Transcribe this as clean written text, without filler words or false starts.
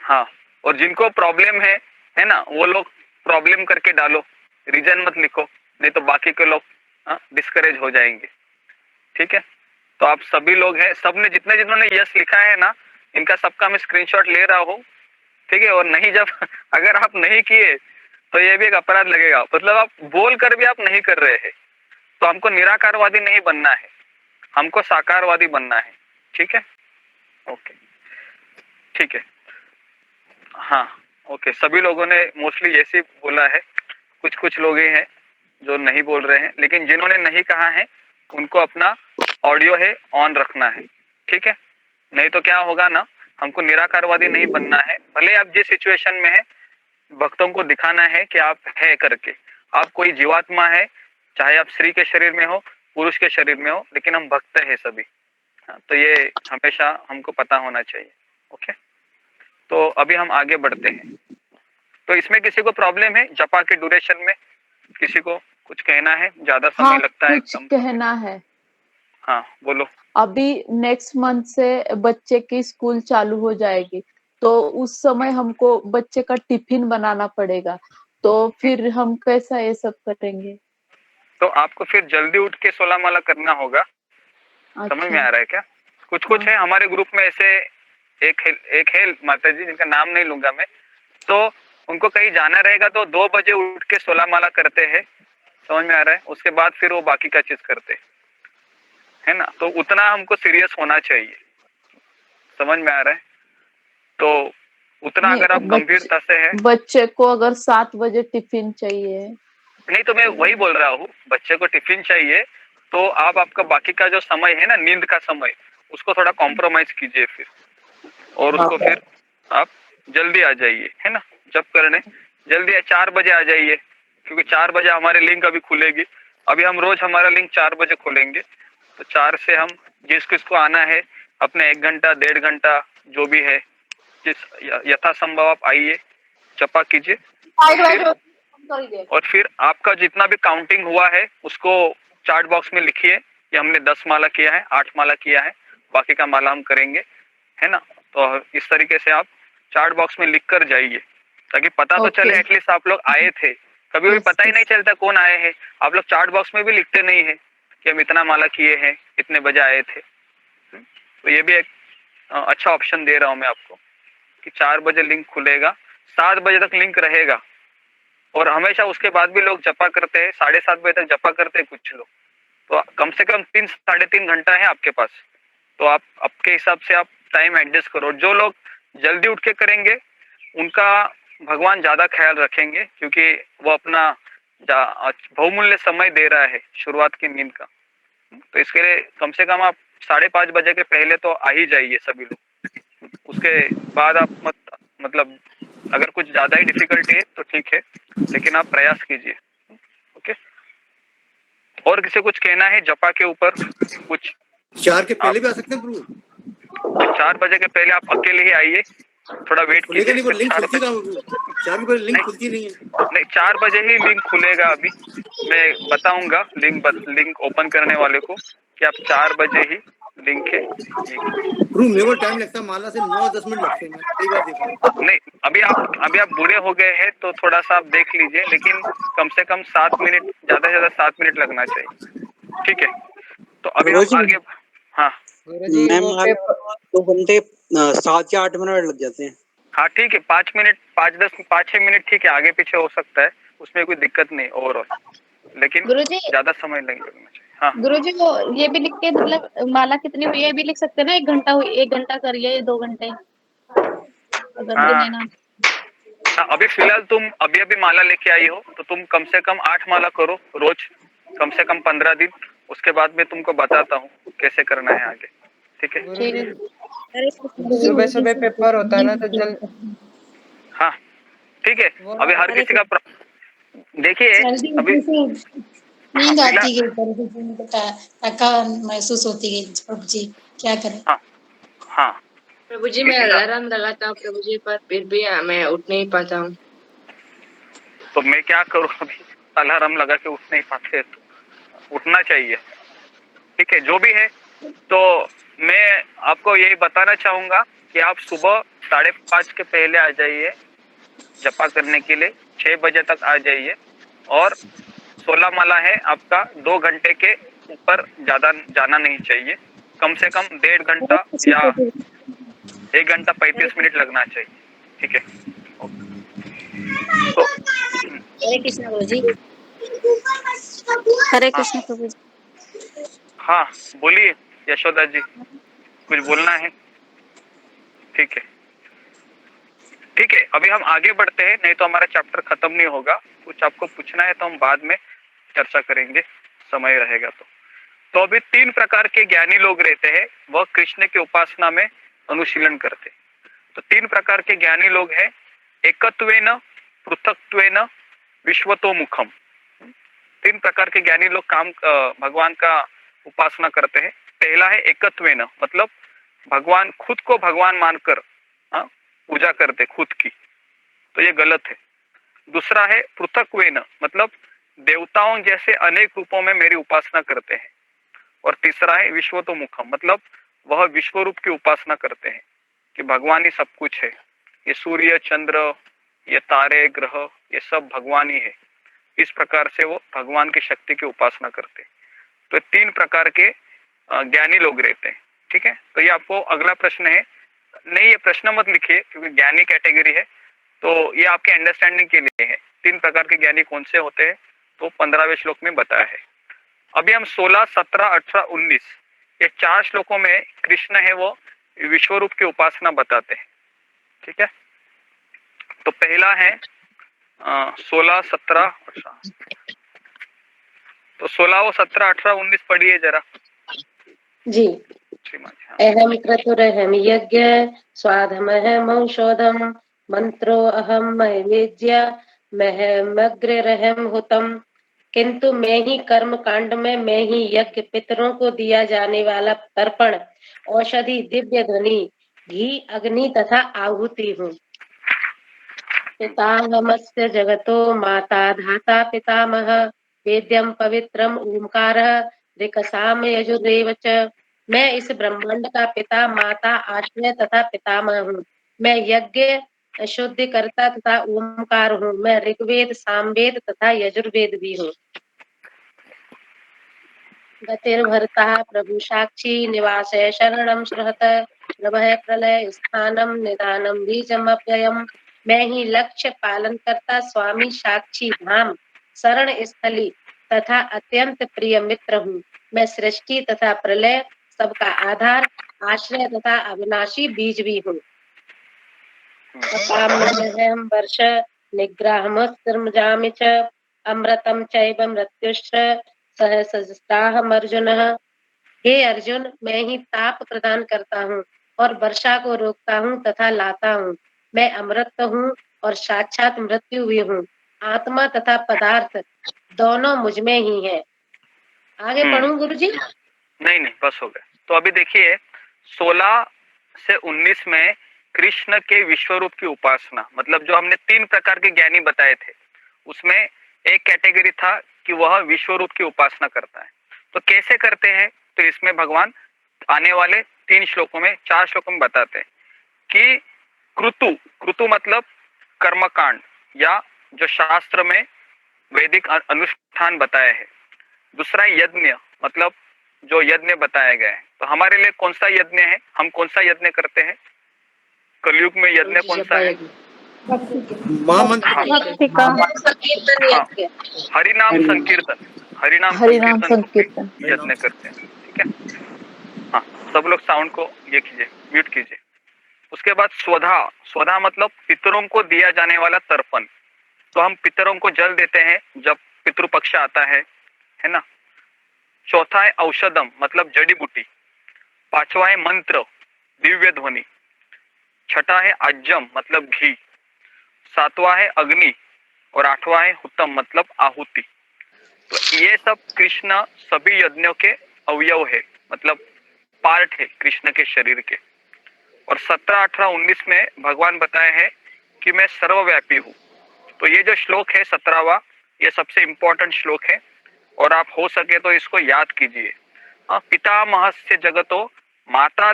हाँ, और जिनको प्रॉब्लम है ना, वो लोग प्रॉब्लम करके डालो, रीजन मत लिखो, नहीं तो बाकी के लोग डिस्करेज हो जाएंगे। ठीक है, तो आप सभी लोग हैं, सबने जितने जिन्होंने यस लिखा है ना, इनका सबका मैं स्क्रीनशॉट ले रहा हूँ। ठीक है, और नहीं जब अगर आप नहीं किए तो ये भी एक अपराध लगेगा, मतलब आप बोल कर भी आप नहीं कर रहे हैं। तो हमको निराकारवादी नहीं बनना है, हमको साकारवादी बनना है। ठीक है, ओके, ठीक है, हाँ, ओके। सभी लोगों ने मोस्टली ऐसे बोला है, कुछ कुछ लोग ही हैं जो नहीं बोल रहे हैं, लेकिन जिन्होंने नहीं कहा है उनको अपना ऑडियो है ऑन रखना है। ठीक है, नहीं तो क्या होगा ना, हमको निराकारवादी नहीं बनना है। भले आप जिस सिचुएशन में है, भक्तों को दिखाना है कि आप है करके, आप कोई जीवात्मा है, चाहे आप स्त्री के शरीर में हो, पुरुष के शरीर में हो, लेकिन हम भक्त है सभी। तो ये हमेशा हमको पता होना चाहिए। ओके, तो अभी हम आगे बढ़ते हैं। तो इसमें किसी को प्रॉब्लम है जपा के ड्यूरेशन में? किसी को कुछ कहना है? ज्यादा समय लगता है, कुछ कम कहना है। हाँ, बोलो। अभी नेक्स्ट मंथ से बच्चे की स्कूल चालू हो जाएगी, तो उस समय हमको बच्चे का टिफिन बनाना पड़ेगा, तो फिर हम कैसा ये सब करेंगे? तो आपको फिर जल्दी उठ के 16 माला करना होगा। समझ में आ रहा है क्या? कुछ कुछ है हमारे ग्रुप में ऐसे, एक है माता जी जिनका नाम नहीं लूंगा मैं, तो उनको कहीं जाना रहेगा तो 2 बजे उठ के 16 माला करते हैं। समझ में आ रहा है? उसके बाद फिर वो बाकी का चीज करते है ना। तो उतना हमको सीरियस होना चाहिए। समझ में आ रहा है? तो उतना अगर आप गंभीरता से है। बच्चे को अगर 7 बजे टिफिन चाहिए, नहीं तो मैं वही बोल रहा हूँ, बच्चे को टिफिन चाहिए तो आप आपका बाकी का जो समय है ना, नींद का समय, उसको थोड़ा कॉम्प्रोमाइज कीजिए फिर, और उसको फिर आप जल्दी आ जाइए, है ना, जब करने जल्दी 4 बजे आ जाइए, क्योंकि 4 बजे हमारे लिंक अभी खुलेगी। अभी हम रोज हमारा लिंक 4 बजे खोलेंगे, तो 4 से हम जिस किसको आना है अपने 1 घंटा 1.5 घंटा जो भी है, जिस यथासंभव आप आइए, जपा कीजिए, और फिर आपका जितना भी काउंटिंग हुआ है उसको चार्ट बॉक्स में लिखिए कि हमने 10 माला किया है, 8 माला किया है, बाकी का माला हम करेंगे, है ना। तो इस तरीके से आप चार्ट बॉक्स में लिख कर जाइए, ताकि पता तो चले एटलीस्ट आप लोग आए थे। कभी कभी पता ही नहीं चलता कौन आए हैं, आप लोग चार्ट बॉक्स में भी लिखते नहीं है कि हम इतना माला किए हैं, इतने बजे आए थे। तो ये भी एक अच्छा ऑप्शन दे रहा हूँ मैं आपको कि 4 बजे लिंक खुलेगा, 7 बजे तक लिंक रहेगा, और हमेशा उसके बाद भी लोग जपा करते हैं, 7:30 बजे तक जपा करते हैं कुछ लोग। तो कम से कम 3-3.5 घंटा है आपके पास, तो आप आपके हिसाब से आप टाइम एडजस्ट करो। जो लोग जल्दी उठ के करेंगे उनका भगवान ज्यादा ख्याल रखेंगे, क्योंकि वो अपना बहुमूल्य समय दे रहा है शुरुआत की नींद का। तो इसके लिए कम से कम आप 5:30 बजे के पहले तो आ ही जाइए सभी लोग। उसके बाद आप मतलब अगर कुछ ज्यादा ही डिफिकल्टी है तो ठीक है, लेकिन आप प्रयास कीजिए। ओके, और किसी कुछ कहना है जपा के ऊपर? कुछ 4 के पहले भी आ सकते हैं प्रभु? 4 बजे के पहले आप अकेले ही आइए, थोड़ा वेट कीजिए। नहीं, लिंक खुलती कहाँ? 4 के पहले लिंक खुलती नहीं है। नहीं, 4 बजे ही लिंक खुलेगा। अभी मैं बताऊंगा लिंक ओपन करने वाले को कि आप 4 बजे ही लिंक है। मेरे को टाइम लगता है, माला से 9-10 मिनट लगते हैं, कई बार देखा। नहीं, अभी आप बूढ़े हो गए हैं तो थोड़ा सा आप देख लीजिए, लेकिन कम से कम 7 मिनट, ज्यादा से ज्यादा 7 मिनट लगना चाहिए। ठीक है, तो अभी हम आगे। हाँ मैम, 2 घंटे 7 या 8 मिनट लग जाते हैं। हाँ ठीक है, 5 मिनट, 5-6 मिनट ठीक है, आगे पीछे हो सकता है, उसमें कोई दिक्कत नहीं ओवरऑल, लेकिन ज्यादा समय नहीं लगना चाहिए। हाँ गुरुजी, वो ये भी लिख के, मतलब माला कितनी हुई है भी लिख सकते हैं ना, 1 घंटा हुई, 1 घंटा करिए, 2 घंटे अगर देने ना। अभी फिलहाल तुम अभी माला लेके आई हो तो तुम कम से कम 8 माला करो रोज, कम से कम 15 दिन। उसके बाद मैं तुमको बताता हूँ कैसे करना है आगे। ठीक है, सुबह सुबह पेपर होता है ना, तो जल्द। हाँ ठीक है, अभी हर किसी का देखिए अभी नींद आती है, थकान महसूस होती है प्रभु जी, क्या करें? हाँ प्रभु जी, मैं अलार्म लगाता हूँ प्रभु जी, पर फिर भी मैं उठ नहीं पाता हूँ। तो मैं क्या करूँ? अभी अलार्म लगा के उठ नहीं पाते, तो उठना चाहिए। ठीक है, जो भी है, तो मैं आपको यही बताना चाहूंगा कि आप सुबह 5:30 के पहले आ जाइए जपा करने के लिए, 6 बजे तक आ जाइए। और 16 माला है आपका, 2 घंटे के ऊपर ज्यादा जाना नहीं चाहिए, कम से कम 1.5 घंटा या 1 घंटा 35 मिनट लगना चाहिए, ठीक है। तो हरे कृष्ण प्रभु जी। हरे कृष्ण प्रभु जी। हाँ बोलिए यशोदा जी, कुछ बोलना है? ठीक है, ठीक है, अभी हम आगे बढ़ते हैं, नहीं तो हमारा चैप्टर खत्म नहीं होगा। कुछ आपको पूछना है तो हम बाद में चर्चा करेंगे, समय रहेगा तो अभी 3 प्रकार के ज्ञानी लोग रहते हैं, वह कृष्ण की उपासना में अनुशीलन करते। तो 3 प्रकार के ज्ञानी लोग हैं, एकत्वेन, पृथक्त्वेन, विश्वतोमुखम। 3 प्रकार के ज्ञानी लोग काम भगवान का उपासना करते हैं। पहला है एकत्वेन, मतलब भगवान खुद को भगवान मानकर पूजा करते खुद की, तो ये गलत है। दूसरा है पृथक्वेन, मतलब देवताओं जैसे अनेक रूपों में मेरी उपासना करते हैं। और तीसरा है विश्वतोमुखम, मतलब वह विश्व रूप की उपासना करते हैं कि भगवान ही सब कुछ है, ये सूर्य चंद्र, ये तारे ग्रह, ये सब भगवान ही है। इस प्रकार से वो भगवान की शक्ति की उपासना करते हैं। तो 3 प्रकार के ज्ञानी लोग रहते हैं, ठीक है। तो ये आपको अगला प्रश्न है, नहीं ये प्रश्न मत लिखिए क्योंकि ज्ञानी कैटेगरी है, तो ये आपके अंडरस्टैंडिंग के लिए है। 3 प्रकार के ज्ञानी कौन से होते हैं तो 15वें श्लोक में बताया है। अभी हम 16, 17, 18, 19 ये 4 श्लोकों में कृष्ण है वो विश्व रूप की उपासना बताते हैं, ठीक है। तो पहला है 16, 17, 18। तो 16, 17, 18, 19 पढ़िए जरा जी। अहम क्रतुरहम यज्ञ स्वाधमहम औषधम मंत्रो अहम नैवेद्य महमग्रहम हुतम। किंतु मैं ही कर्म कांड में, मैं ही यज्ञ, पितरों को दिया जाने वाला तर्पण, औषधि, दिव्य ध्वनि, घी, अग्नि तथा आहुति हूँ। पितामहस्य जगतो माता धाता पितामह, वेद्यम पवित्रम ओंकारः ऋक्साम यजुर्वेद च। मैं इस ब्रह्मांड का पिता, माता, आश्रय तथा पितामह हूँ। मैं यज्ञ शुद्धि करता तथा ओंकार हूँ। मैं ऋग्वेद, सामवेद तथा यजुर्वेद भी हूँ। गतिर्भर्ता प्रभु साक्षी निवास शरणम श्रहत प्रभय प्रलय स्थानम निदानम बीजमव्ययम। मैं ही लक्ष्य, पालन करता, स्वामी, साक्षी, धाम, शरण स्थली तथा अत्यंत प्रिय मित्र हूँ। मैं सृष्टि तथा प्रलय, सबका आधार, आश्रय तथा अविनाशी बीज भी हूँ। वर्ष निग्रहमस्त्रमजामि च अमृतम चैव मृत्युश्च सहस्राहम अर्जुन। हे अर्जुन, मैं ही ताप प्रदान करता हूँ और वर्षा को रोकता हूँ तथा लाता हूँ। मैं अमृत हूँ और साक्षात मृत्यु भी हूँ। आत्मा तथा पदार्थ दोनों मुझ में ही है। आगे पढ़ूं गुरुजी? नहीं बस हो गया। तो अभी देखिए 16 से 19 में कृष्ण के विश्व रूप की उपासना, मतलब जो हमने 3 प्रकार के ज्ञानी बताए थे उसमें एक कैटेगरी था कि वह विश्व रूप की उपासना करता है। तो कैसे करते हैं, तो इसमें भगवान आने वाले 3 श्लोकों में, 4 श्लोकों में बताते हैं कि कृतु मतलब कर्मकांड या जो शास्त्र में वैदिक अनुष्ठान बताए हैं। दूसरा यज्ञ, मतलब जो यज्ञ बताया गया है। तो हमारे लिए कौन सा यज्ञ है, हम कौन सा यज्ञ करते हैं कलयुग में? यज्ञ कौन सा है? हरिनाम संकीर्तन, हरिनाम संकीर्तन यज्ञ करते हैं, ठीक है। हाँ, सब लोग साउंड को ये कीजिए, म्यूट कीजिए। उसके बाद स्वधा मतलब पितरों को दिया जाने वाला तर्पण। तो हम पितरों को जल देते हैं जब पितृपक्ष आता है ना। चौथा है औषधम, मतलब जड़ी बूटी। 5वां है मंत्र, दिव्य ध्वनि। 6ठा है आज्यम, मतलब घी। 7वां है अग्नि और 8वां है हुतम, मतलब आहुति। तो ये सब कृष्ण सभी यज्ञों के अवयव है, मतलब पार्ट है कृष्ण के शरीर के। और 17, 18, 19 में भगवान बताए हैं कि मैं सर्वव्यापी हूँ। तो ये जो श्लोक है 17वां, ये सबसे इंपॉर्टेंट श्लोक है और आप हो सके तो इसको याद कीजिए। पितामहस्य जगतो माता